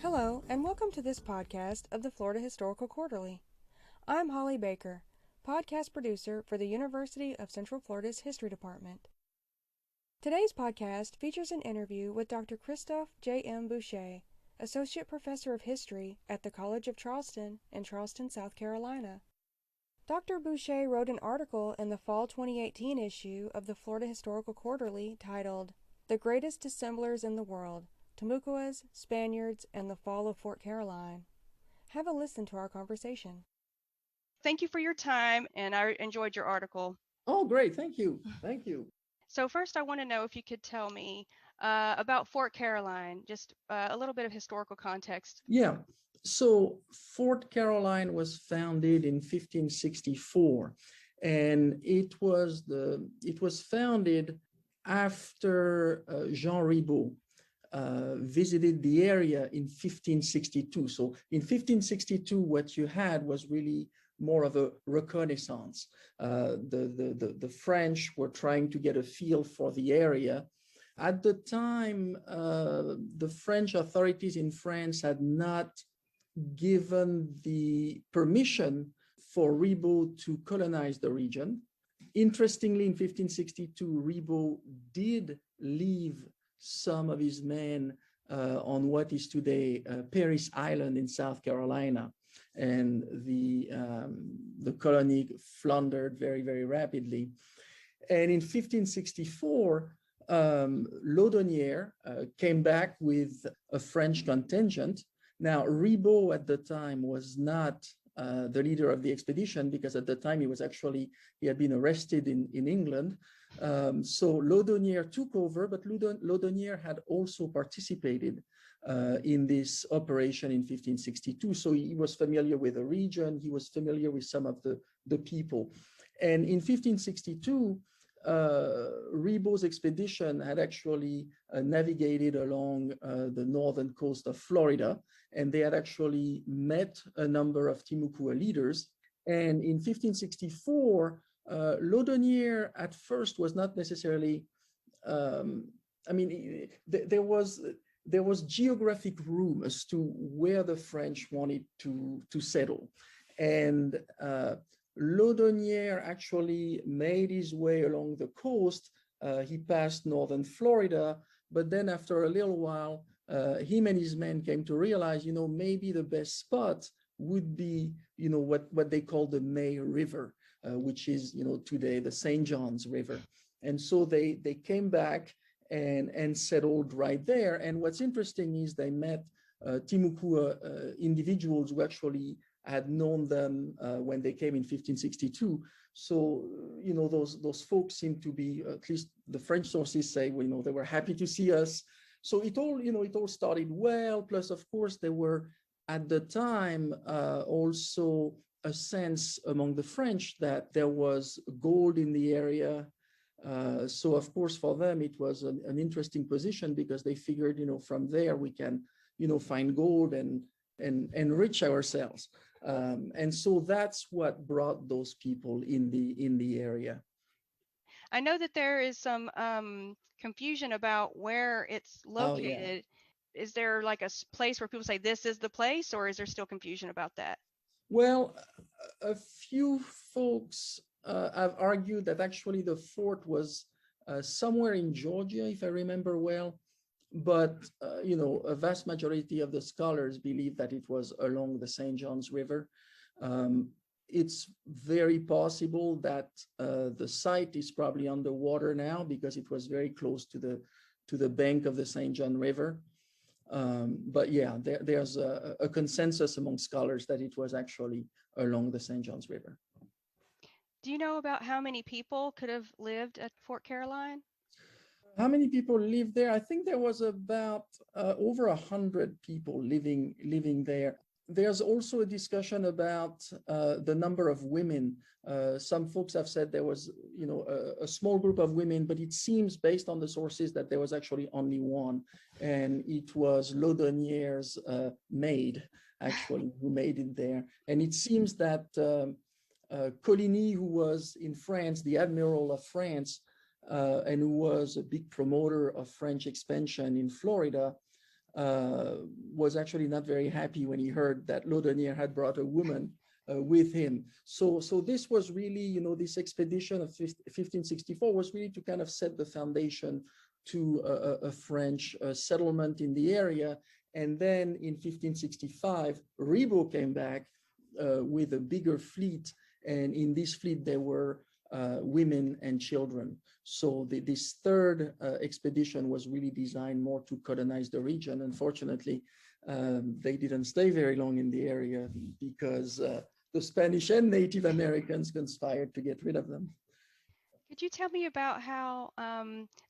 Hello, and welcome to this podcast of the Florida Historical Quarterly. I'm Holly Baker, podcast producer for the University of Central Florida's History Department. Today's podcast features an interview with Dr. Christophe J.M. Boucher, Associate Professor of History at the College of Charleston in Charleston, South Carolina. Dr. Boucher wrote an article in the fall 2018 issue of the Florida Historical Quarterly titled, "The Greatest Dissemblers in the World, Timucuas, Spaniards, and the Fall of Fort Caroline." Have a listen to our conversation. Thank you for your time, and I enjoyed your article. Oh, great. Thank you. Thank you. So first, I want to know if you could tell me about Fort Caroline, just a little bit of historical context. Yeah. So Fort Caroline was founded in 1564, and it was founded after Jean Ribault visited the area in 1562. So in 1562, what you had was really more of a reconnaissance. The French were trying to get a feel for the area. At the time, the French authorities in France had not given the permission for Ribault to colonize the region. Interestingly, in 1562, Ribault did leave some of his men on what is today Paris Island in South Carolina, and the colony floundered very, very rapidly. And in 1564, Laudonnière came back with a French contingent. Now, Ribault at the time was not the leader of the expedition, because at the time he had been arrested in England. So Laudonnière took over, but Laudonnière had also participated in this operation in 1562. So he was familiar with the region, he was familiar with some of the people. And in 1562, Ribault's expedition had actually navigated along the northern coast of Florida, and they had actually met a number of Timucua leaders. And in 1564, Laudonnière at first was not necessarily, there was geographic room as to where the French wanted to settle. And Laudonnière actually made his way along the coast. He passed northern Florida, but then after a little while, him and his men came to realize, maybe the best spot would be, what they call the May River, which is, today the St. John's River. And so they came back and settled right there. And what's interesting is they met Timucua individuals who actually had known them when they came in 1562. So, those folks seem to be, at least the French sources say, they were happy to see us. So it all started well. Plus, of course, there were at the time also a sense among the French that there was gold in the area. So of course, for them, it was an interesting position, because they figured, from there we can, find gold and enrich ourselves. And so that's what brought those people in the area. I know that there is some confusion about where it's located. Oh, yeah. Is there like a place where people say this is the place, or is there still confusion about that? Well, a few folks have argued that actually the fort was somewhere in Georgia, if I remember well. But, a vast majority of the scholars believe that it was along the St. John's River. It's very possible that the site is probably underwater now, because it was very close to the bank of the St. John River. But yeah, there's a consensus among scholars that it was actually along the St. John's River. Do you know about how many people could have lived at Fort Caroline? How many people lived there? I think there was about over 100 people living there. There's also a discussion about the number of women. Some folks have said there was, a small group of women, but it seems, based on the sources, that there was actually only one, and it was Laudonnière's maid, actually, who made it there. And it seems that Coligny, who was in France, the admiral of France, and who was a big promoter of French expansion in Florida, was actually not very happy when he heard that Laudonnière had brought a woman with him. So this was really, this expedition of 1564 was really to kind of set the foundation to a French settlement in the area. And then in 1565, Ribault came back with a bigger fleet. And in this fleet, there were women and children. So this third expedition was really designed more to colonize the region. Unfortunately, they didn't stay very long in the area because the Spanish and Native Americans conspired to get rid of them. Could you tell me about how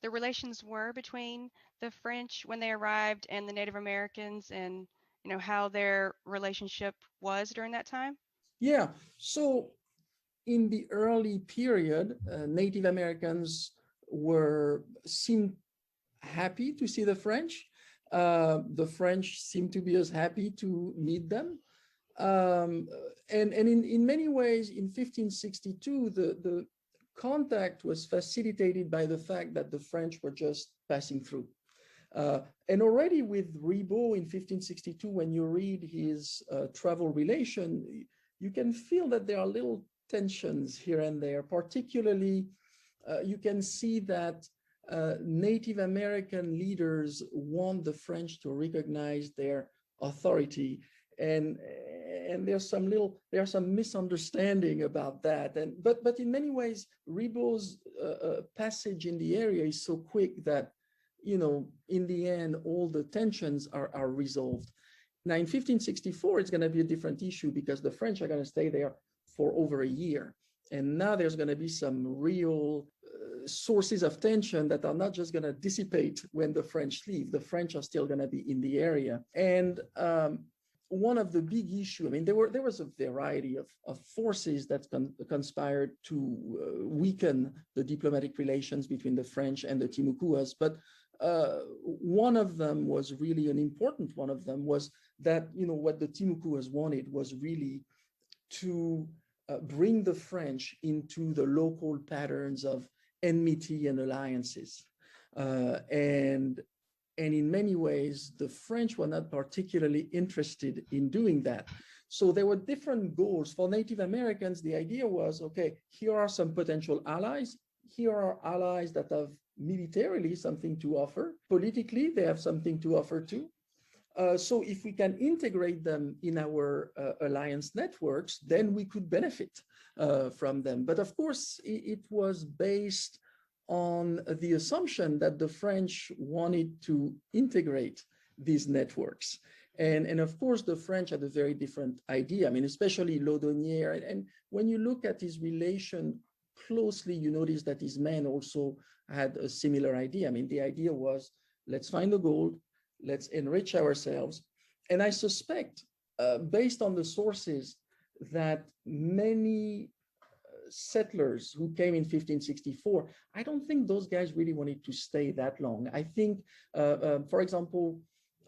the relations were between the French when they arrived and the Native Americans, and how their relationship was during that time? Yeah. So in the early period, Native Americans seemed happy to see the French. The French seemed to be as happy to meet them. And in many ways, in 1562, the contact was facilitated by the fact that the French were just passing through. And already with Ribault in 1562, when you read his travel relation, you can feel that there are little tensions here and there. Particularly, you can see that Native American leaders want the French to recognize their authority, and there's some misunderstanding about that. But in many ways, Ribault's passage in the area is so quick that in the end, all the tensions are resolved. Now, in 1564, it's going to be a different issue because the French are going to stay there for over a year. And now there's going to be some real sources of tension that are not just going to dissipate when the French leave. The French are still going to be in the area. And one of the big issues, there was a variety of forces that conspired to weaken the diplomatic relations between the French and the Timucuas. But one of them was really an important one of them was that, what the Timucuas wanted was really to bring the French into the local patterns of enmity and alliances. And in many ways, the French were not particularly interested in doing that. So there were different goals. For Native Americans, the idea was, okay, here are some potential allies. Here are allies that have militarily something to offer. Politically, they have something to offer too. So if we can integrate them in our alliance networks, then we could benefit from them. But of course, it was based on the assumption that the French wanted to integrate these networks. And of course, the French had a very different idea. Especially Laudonnière. And when you look at his relation closely, you notice that his men also had a similar idea. The idea was, let's find the gold, let's enrich ourselves. And I suspect, based on the sources, that many settlers who came in 1564, I don't think those guys really wanted to stay that long. I think, for example,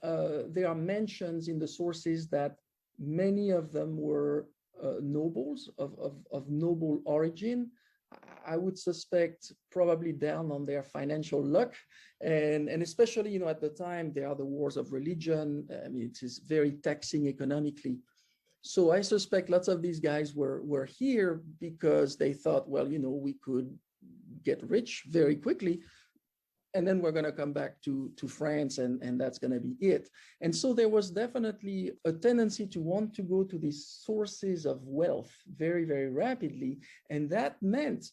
there are mentions in the sources that many of them were nobles of noble origin. I would suspect probably down on their financial luck. And especially, at the time, there are the wars of religion. It is very taxing economically. So I suspect lots of these guys were here because they thought, well, we could get rich very quickly, and then we're going to come back to France, and that's going to be it. And so there was definitely a tendency to want to go to these sources of wealth very, very rapidly. And that meant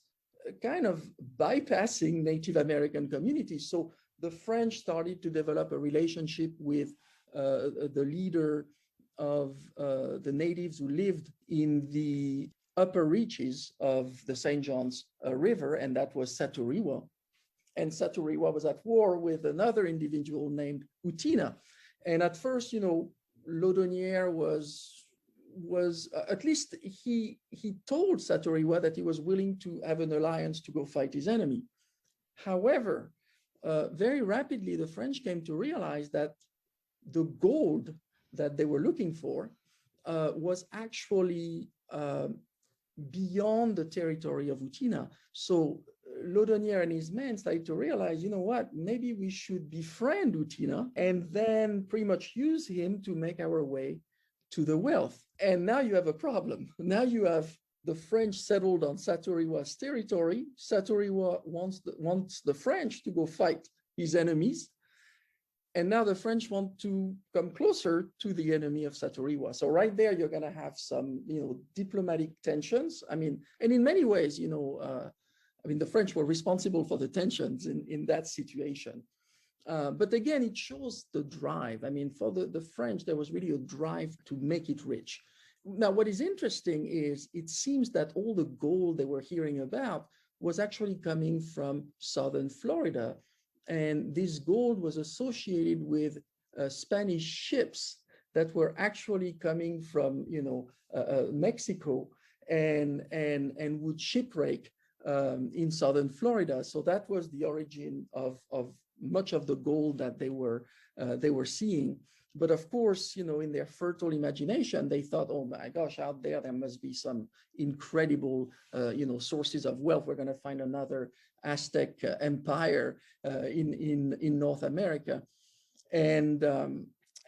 kind of bypassing Native American communities. So the French started to develop a relationship with the leader of the natives who lived in the upper reaches of the St. John's River, and that was Saturiwa. And Saturiwa was at war with another individual named Utina. And at first, Laudonnière was at least he told Saturiwa that he was willing to have an alliance to go fight his enemy. However, very rapidly, the French came to realize that the gold that they were looking for was actually beyond the territory of Utina. So Laudonnière and his men started to realize, you know what, maybe we should befriend Utina and then pretty much use him to make our way to the wealth. And now you have a problem. Now you have the French settled on Satouriwa's territory. Satouriwa wants the French to go fight his enemies. And now the French want to come closer to the enemy of Satouriwa. So right there, you're going to have some, diplomatic tensions. I mean, and in many ways, the French were responsible for the tensions in that situation. But again, it shows the drive. I mean, for the French, there was really a drive to make it rich. Now, what is interesting is it seems that all the gold they were hearing about was actually coming from southern Florida. And this gold was associated with Spanish ships that were actually coming from, Mexico and would shipwreck in southern Florida. So that was the origin of much of the gold that they were seeing. But of course, in their fertile imagination, they thought, oh my gosh, out there must be some incredible, sources of wealth. We're going to find another Aztec empire in North America. And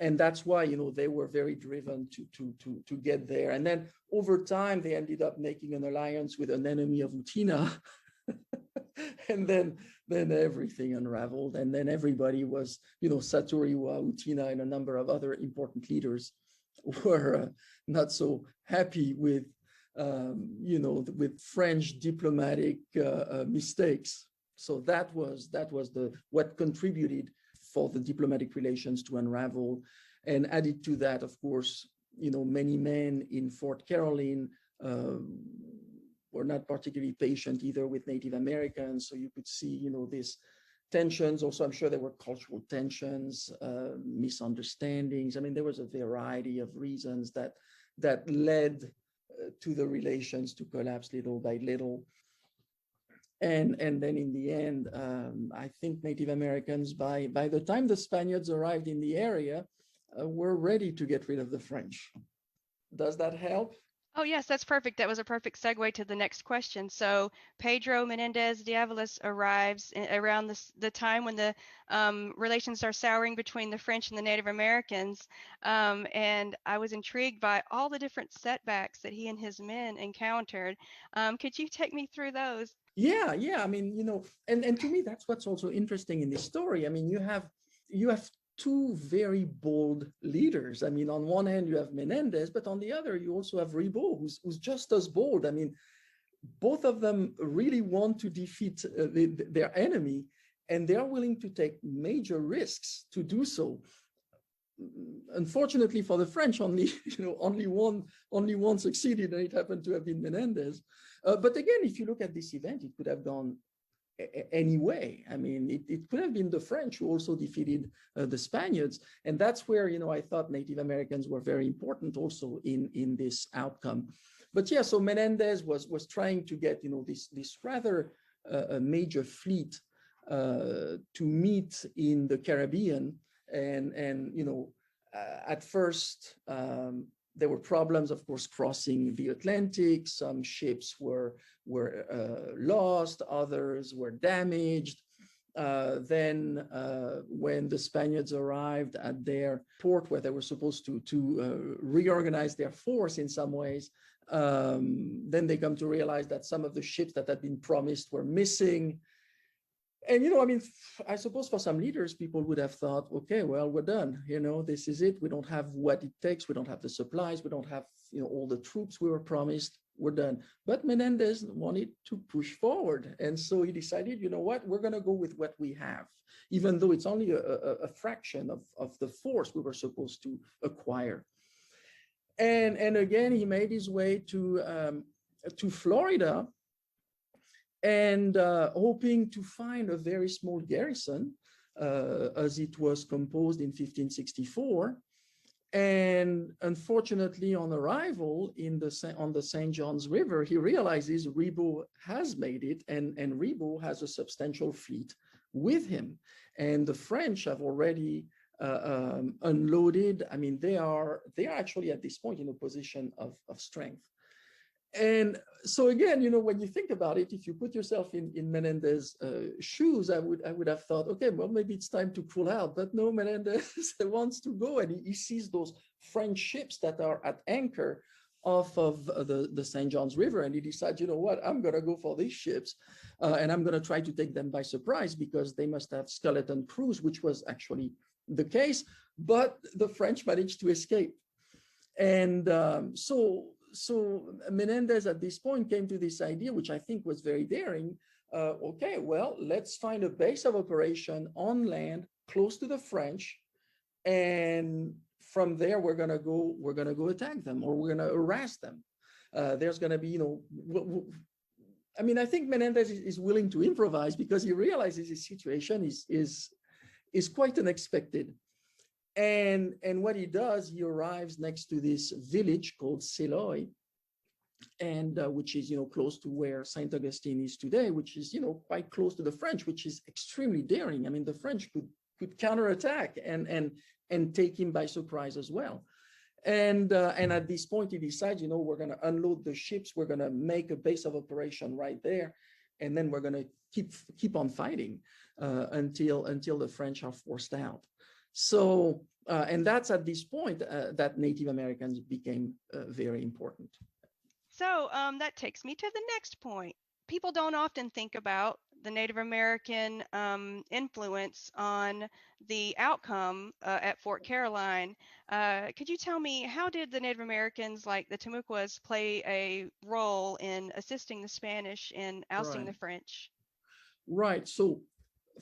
that's why, they were very driven to get there. And then over time, they ended up making an alliance with an enemy of Utina. And then everything unraveled. And then everybody was, Satouriwa, Utina, and a number of other important leaders were not so happy with, with French diplomatic mistakes. So that was what contributed for the diplomatic relations to unravel. And added to that, of course, many men in Fort Caroline were not particularly patient either with Native Americans. So you could see, these tensions. Also, I'm sure there were cultural tensions, misunderstandings. I mean, there was a variety of reasons that led to the relations to collapse little by little. And then in the end, I think Native Americans, by the time the Spaniards arrived in the area, were ready to get rid of the French. Does that help? Oh, yes, that's perfect. That was a perfect segue to the next question. So Pedro Menendez de Avalos arrives around the time when the relations are souring between the French and the Native Americans. And I was intrigued by all the different setbacks that he and his men encountered. Could you take me through those? Yeah. I mean, and to me, that's what's also interesting in this story. I mean, you have two very bold leaders. I mean, on one hand, you have Menendez, but on the other, you also have Ribault, who's just as bold. I mean, both of them really want to defeat their enemy, and they are willing to take major risks to do so. Unfortunately for the French, only one succeeded, and it happened to have been Menendez. But again, if you look at this event, it could have gone anyway. I mean, it could have been the French who also defeated the Spaniards. And that's where, I thought Native Americans were very important also in this outcome. But yeah, so Menendez was trying to get, this rather major fleet to meet in the Caribbean. And at first, there were problems, of course, crossing the Atlantic. Some ships were lost, others were damaged. Then when the Spaniards arrived at their port where they were supposed to reorganize their force in some ways, then they come to realize that some of the ships that had been promised were missing. And, I mean, I suppose for some leaders, people would have thought, okay, well, we're done. This is it. We don't have what it takes. We don't have the supplies. We don't have, all the troops we were promised. We're done. But Menendez wanted to push forward. And so he decided, you know what, we're going to go with what we have, even though it's only a fraction of the force we were supposed to acquire. And again, he made his way to Florida, and hoping to find a very small garrison, as it was composed in 1564. And unfortunately, on arrival on the St. John's River, he realizes Ribault has made it, and Ribault has a substantial fleet with him. And the French have already unloaded. I mean, they are actually at this point in a position of strength. And so again, when you think about it, if you put yourself in Menendez's shoes, I would have thought, okay, well, maybe it's time to pull out. But no, Menendez wants to go, and he sees those French ships that are at anchor off of the St. John's River, and he decides, you know what, I'm going to go for these ships, and I'm going to try to take them by surprise because they must have skeleton crews, which was actually the case. But the French managed to escape. And so Menendez at this point came to this idea, which I think was very daring. Okay, well, let's find a base of operation on land close to the French, and from there we're gonna go attack them, or we're gonna harass them. There's gonna be, I mean, I think Menendez is willing to improvise because he realizes his situation is quite unexpected. And what he does, he arrives next to this village called Seloy, and which is close to where Saint Augustine is today, which is quite close to the French, which is extremely daring. I mean, the French could counterattack and take him by surprise as well. And at this point, he decides, we're going to unload the ships, we're going to make a base of operation right there, and then we're going to keep on fighting until the French are forced out. So, and that's at this point that Native Americans became very important. So that takes me to the next point. People don't often think about the Native American influence on the outcome at Fort Caroline. Could you tell me, how did the Native Americans like the Timucuas play a role in assisting the Spanish in ousting the French? Right. So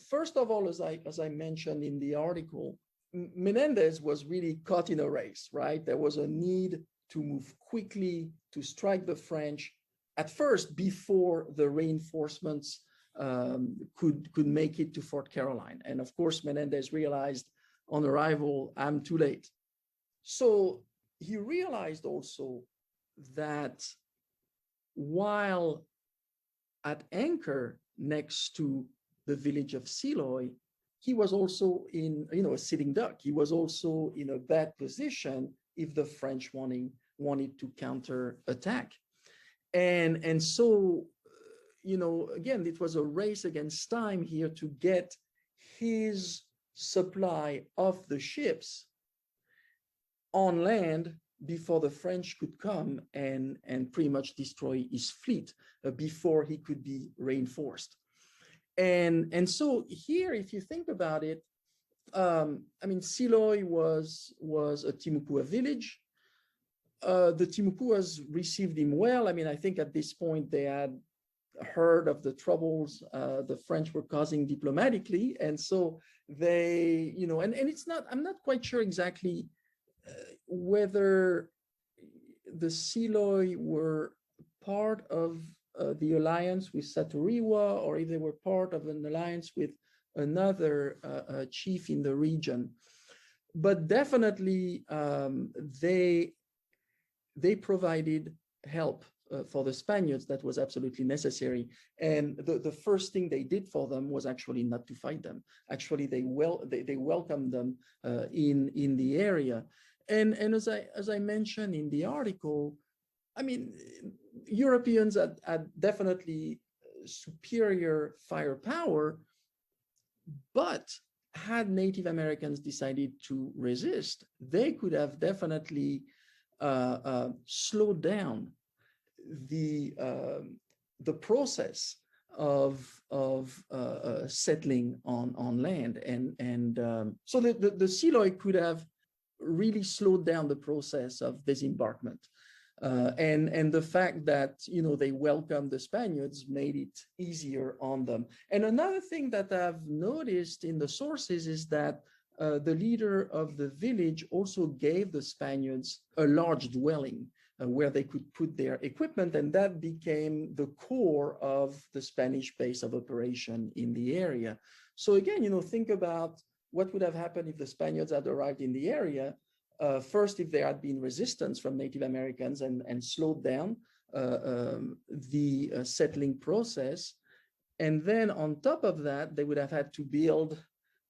first of all, as I mentioned in the article, Menendez was really caught in a race, right? There was a need to move quickly to strike the French at first before the reinforcements could make it to Fort Caroline. And of course, Menendez realized on arrival, I'm too late. So he realized also that while at anchor next to the village of Seloy, he was also in, a sitting duck. He was also in a bad position if the French wanted to counterattack. And so, again, it was a race against time here to get his supply of the ships on land before the French could come and pretty much destroy his fleet before he could be reinforced. And so here, if you think about it, I mean, Seloy was a Timucua village. The Timucuas received him well. I mean, I think at this point they had heard of the troubles the French were causing diplomatically. And so they, and it's not, I'm not quite sure exactly whether the Seloy were part of the alliance with Saturiwa, or if they were part of an alliance with another chief in the region. But definitely they provided help for the Spaniards that was absolutely necessary. And the first thing they did for them was actually not to fight them. Actually, they welcomed them in the area. And as I mentioned in the article, I mean, Europeans had definitely superior firepower, but had Native Americans decided to resist, they could have definitely slowed down the process of settling on land, and so the Seloy could have really slowed down the process of disembarkment. And the fact that they welcomed the Spaniards made it easier on them. And another thing that I've noticed in the sources is that the leader of the village also gave the Spaniards a large dwelling where they could put their equipment, and that became the core of the Spanish base of operation in the area. So again, think about what would have happened if the Spaniards had arrived in the area. First, if there had been resistance from Native Americans and slowed down the settling process. And then on top of that, they would have had to build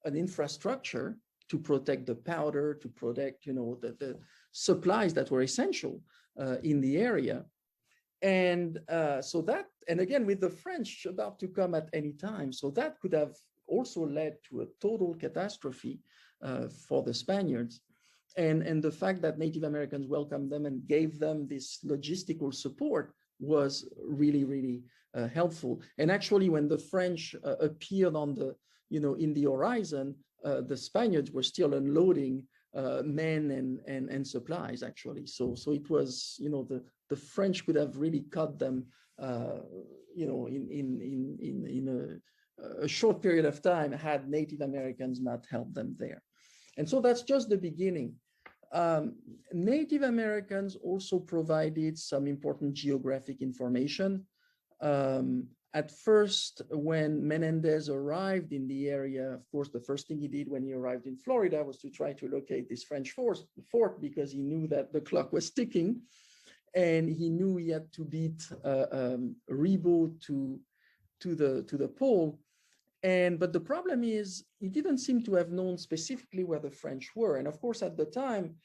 an infrastructure to protect the powder, to protect, the supplies that were essential in the area. And so that, and again, with the French about to come at any time, so that could have also led to a total catastrophe for the Spaniards. And the fact that Native Americans welcomed them and gave them this logistical support was really, really helpful. And actually, when the French appeared on the, in the horizon, the Spaniards were still unloading men and supplies, actually. So it was, the French could have really cut them, in a short period of time had Native Americans not helped them there. And so that's just the beginning. Native Americans also provided some important geographic information. At first, when Menendez arrived in the area, of course, the first thing he did when he arrived in Florida was to try to locate this French fort because he knew that the clock was ticking, and he knew he had to beat Ribault to the pole. But the problem is he didn't seem to have known specifically where the French were. And of course, at the time,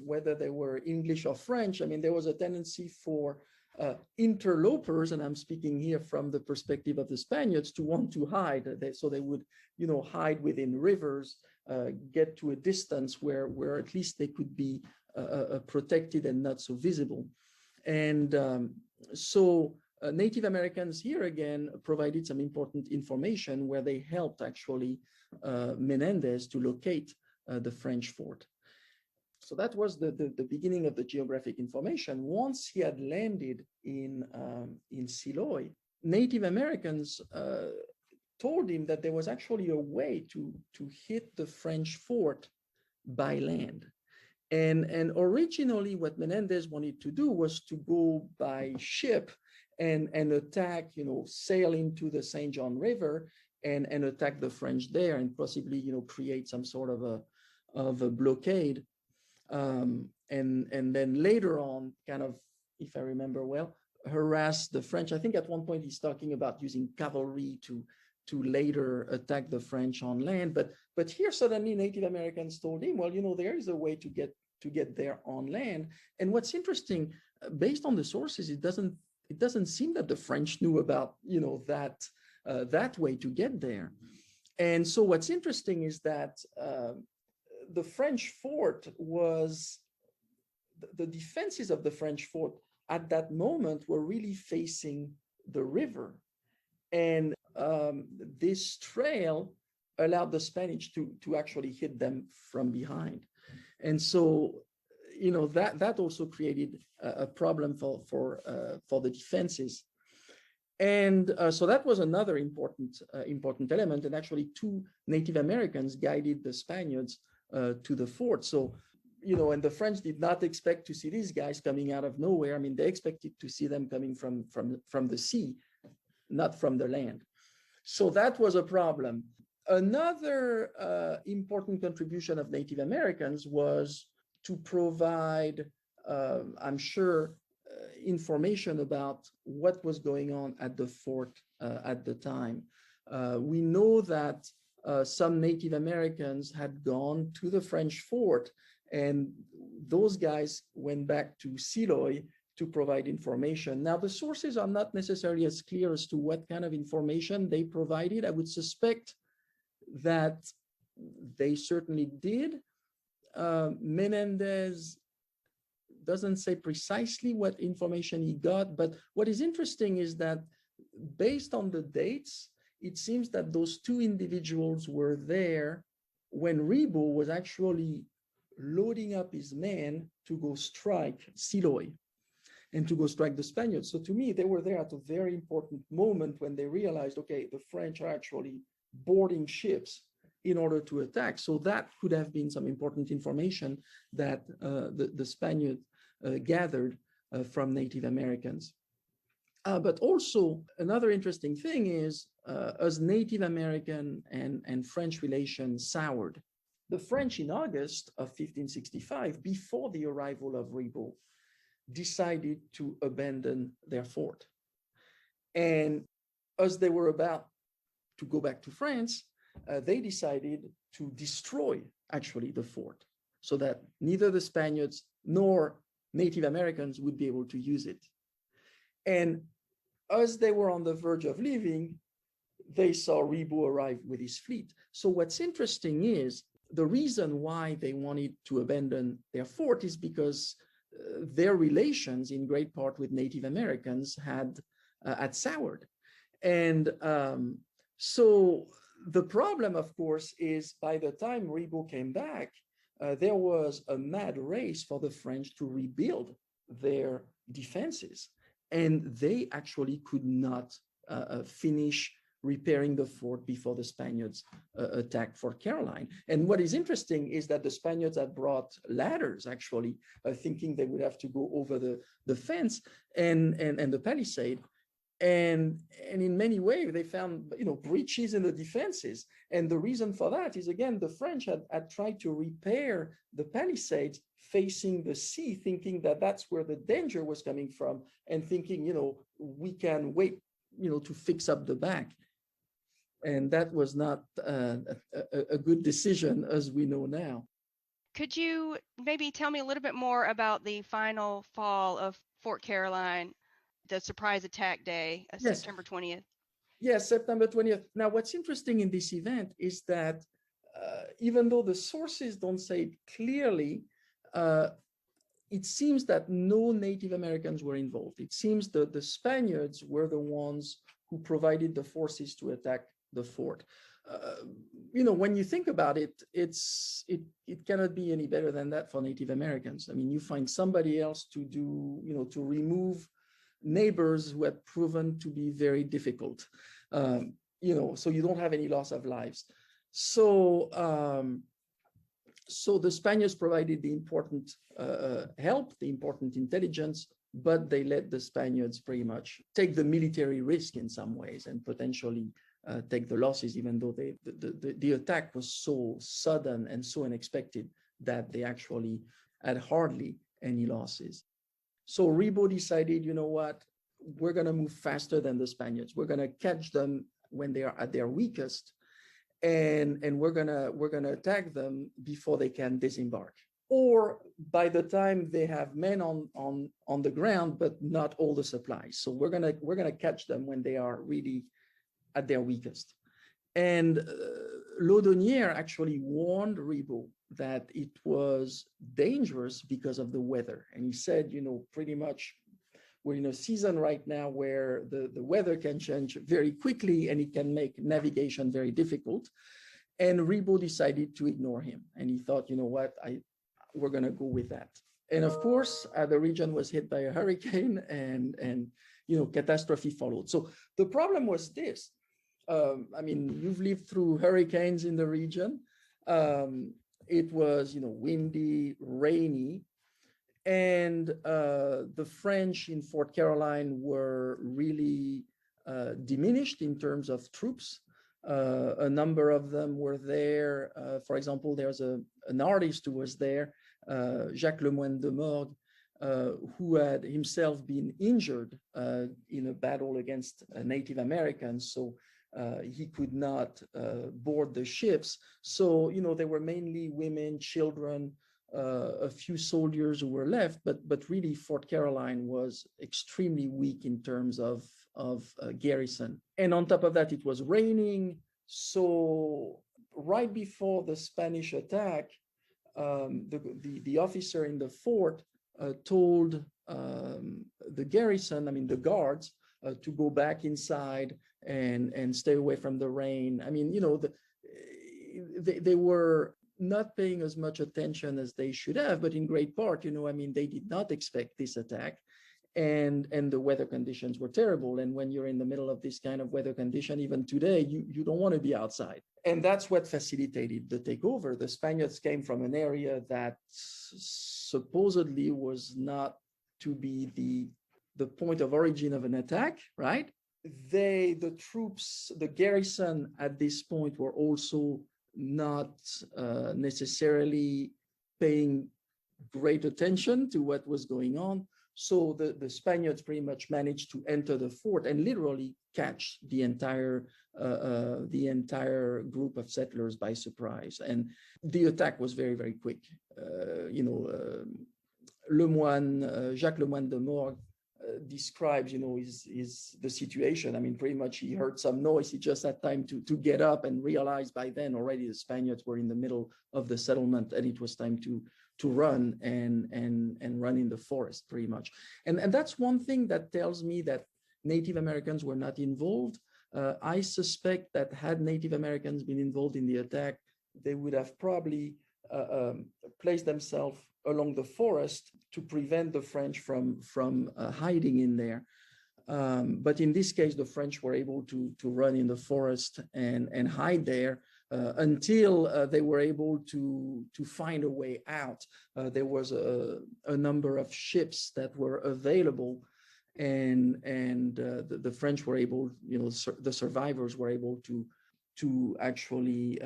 whether they were English or French, I mean, there was a tendency for interlopers, and I'm speaking here from the perspective of the Spaniards, to want to hide. So they would, hide within rivers, get to a distance where at least they could be protected and not so visible. And so Native Americans here again provided some important information where they helped actually Menendez to locate the French fort. So that was the beginning of the geographic information. Once he had landed in Siloy, Native Americans told him that there was actually a way to hit the French fort by land. And originally what Menendez wanted to do was to go by ship and attack, sail into the St. John River and attack the French there and possibly, create some sort of a blockade. And then later on, kind of, if I remember well, harass the French. I think at one point he's talking about using cavalry to later attack the French on land. But here suddenly Native Americans told him, well, there is a way to get there on land. And what's interesting, based on the sources, it doesn't seem that the French knew about that way to get there. And so what's interesting is that the French fort was, the defenses of the French fort at that moment were really facing the river. And this trail allowed the Spanish to actually hit them from behind. And so, that also created a problem for the defenses. And so that was another important element. And actually, two Native Americans guided the Spaniards to the fort. So, and the French did not expect to see these guys coming out of nowhere. I mean, they expected to see them coming from the sea, not from the land. So that was a problem. Another important contribution of Native Americans was to provide, I'm sure, information about what was going on at the fort at the time. We know that some Native Americans had gone to the French fort, and those guys went back to Siloy to provide information. Now, the sources are not necessarily as clear as to what kind of information they provided. I would suspect that they certainly did. Menendez doesn't say precisely what information he got, but what is interesting is that based on the dates, it seems that those two individuals were there when Ribault was actually loading up his men to go strike Siloy and to go strike the Spaniards. So to me, they were there at a very important moment when they realized, okay, the French are actually boarding ships in order to attack. So that could have been some important information that the Spaniards gathered from Native Americans. But also another interesting thing is as Native American and French relations soured, the French in August of 1565, before the arrival of Ribault, decided to abandon their fort. And as they were about to go back to France, they decided to destroy actually the fort so that neither the Spaniards nor Native Americans would be able to use it. And as they were on the verge of leaving, they saw Ribaud arrive with his fleet. So what's interesting is the reason why they wanted to abandon their fort is because their relations, in great part with Native Americans, had soured. And so the problem, of course, is by the time Ribaud came back, there was a mad race for the French to rebuild their defenses. And they actually could not finish repairing the fort before the Spaniards attacked Fort Caroline. And what is interesting is that the Spaniards had brought ladders, actually, thinking they would have to go over the fence and the palisade. And in many ways, they found breaches in the defenses. And the reason for that is, again, the French had tried to repair the palisades facing the sea, thinking that that's where the danger was coming from, and thinking, we can wait, to fix up the back. And that was not a good decision, as we know now. Could you maybe tell me a little bit more about the final fall of Fort Caroline, the surprise attack day, Yes. September 20th? Yes, September 20th. Now, what's interesting in this event is that even though the sources don't say it clearly, it seems that no Native Americans were involved. It seems that the Spaniards were the ones who provided the forces to attack the fort. When you think about it, it cannot be any better than that for Native Americans. I mean, you find somebody else to do, to remove neighbors who had proven to be very difficult, so you don't have any loss of lives. So the Spaniards provided the important help, the important intelligence, but they let the Spaniards pretty much take the military risk in some ways and potentially take the losses, even though the attack was so sudden and so unexpected that they actually had hardly any losses. So Ribaud decided, you know what, we're going to move faster than the Spaniards. We're going to catch them when they are at their weakest, and we're gonna attack them before they can disembark, or by the time they have men on the ground, but not all the supplies. So we're gonna catch them when they are really at their weakest. And Laudonnière actually warned Ribaud that it was dangerous because of the weather. And he said, pretty much we're in a season right now where the weather can change very quickly and it can make navigation very difficult. And Ribaud decided to ignore him. And he thought, you know what, we're going to go with that. And of course, the region was hit by a hurricane and catastrophe followed. So the problem was this. You've lived through hurricanes in the region. It was, windy, rainy, and the French in Fort Caroline were really diminished in terms of troops. A number of them were there. For example, there's an artist who was there, Jacques Lemoine de Morgue, who had himself been injured in a battle against Native Americans. So he could not board the ships. So, there were mainly women, children, a few soldiers who were left, but really Fort Caroline was extremely weak in terms of garrison. And on top of that, it was raining. So right before the Spanish attack, the officer in the fort told the garrison, the guards, to go back inside and stay away from the rain. They were not paying as much attention as they should have, but in great part, they did not expect this attack, and the weather conditions were terrible. And when you're in the middle of this kind of weather condition, even today, you don't want to be outside. And that's what facilitated the takeover. The Spaniards came from an area that supposedly was not to be the point of origin of an attack, right? The troops, the garrison at this point were also not necessarily paying great attention to what was going on. So the Spaniards pretty much managed to enter the fort and literally catch the entire group of settlers by surprise. And the attack was very, very quick. Jacques Lemoine de Morgue describes, is the situation. I mean, pretty much he heard some noise. He just had time to get up and realize by then already the Spaniards were in the middle of the settlement, and it was time to run and run in the forest, pretty much. And that's one thing that tells me that Native Americans were not involved. I suspect that had Native Americans been involved in the attack, they would have probably placed themselves along the forest to prevent the French from hiding in there. But in this case, the French were able to run in the forest and hide there until they were able to find a way out. There was a number of ships that were available, and the French were able, the survivors were able to actually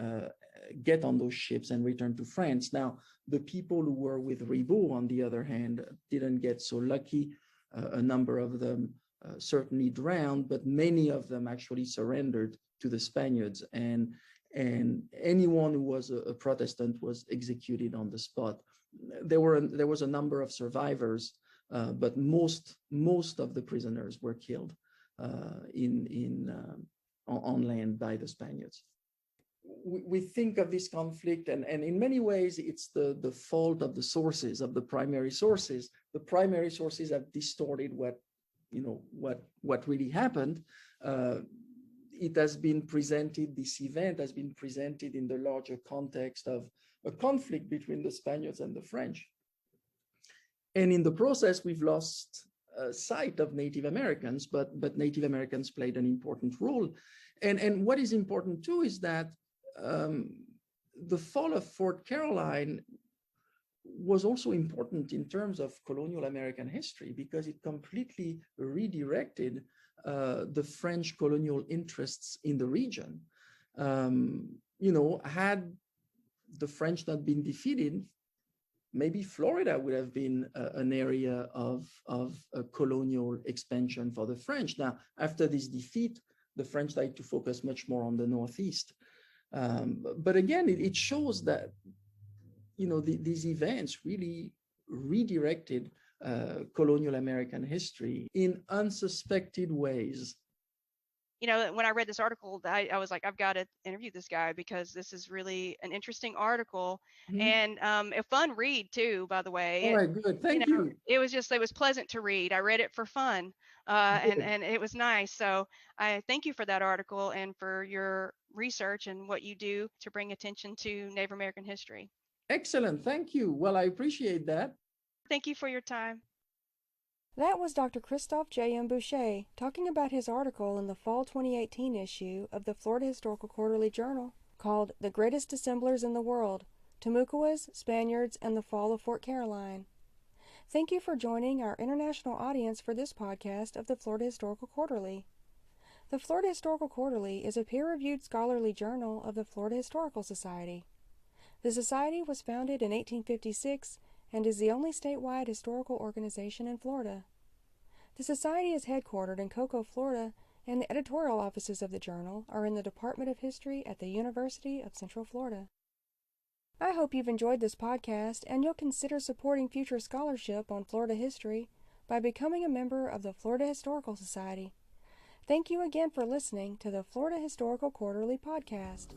get on those ships and return to France. Now, the people who were with Ribault, on the other hand, didn't get so lucky. A number of them certainly drowned, but many of them actually surrendered to the Spaniards, and anyone who was a Protestant was executed on the spot. There was a number of survivors, but most of the prisoners were killed on land by the Spaniards. We think of this conflict, and in many ways, it's the fault of the sources, of the primary sources. The primary sources have distorted what really happened. It has been presented, this event has been presented in the larger context of a conflict between the Spaniards and the French. And in the process, we've lost sight of Native Americans, but Native Americans played an important role. And what is important too is that the fall of Fort Caroline was also important in terms of colonial American history, because it completely redirected the French colonial interests in the region. Had the French not been defeated, maybe Florida would have been an area of colonial expansion for the French. Now, after this defeat, the French tried to focus much more on the Northeast. But again, it shows that, these events really redirected colonial American history in unsuspected ways. When I read this article, I was like, I've got to interview this guy because this is really an interesting article, and a fun read too, by the way. All right, good. Thank you. It was pleasant to read. I read it for fun, and it was nice. So I thank you for that article and for your research and what you do to bring attention to Native American history. Excellent. Thank you. Well, I appreciate that. Thank you for your time. That was Dr. Christophe J.M. Boucher talking about his article in the fall 2018 issue of the Florida Historical Quarterly Journal called The Greatest Dissemblers in the World, Timucuas, Spaniards, and the Fall of Fort Caroline. Thank you for joining our international audience for this podcast of the Florida Historical Quarterly. The Florida Historical Quarterly is a peer-reviewed scholarly journal of the Florida Historical Society. The Society was founded in 1856 and is the only statewide historical organization in Florida. The Society is headquartered in Cocoa, Florida, and the editorial offices of the journal are in the Department of History at the University of Central Florida. I hope you've enjoyed this podcast and you'll consider supporting future scholarship on Florida history by becoming a member of the Florida Historical Society. Thank you again for listening to the Florida Historical Quarterly podcast.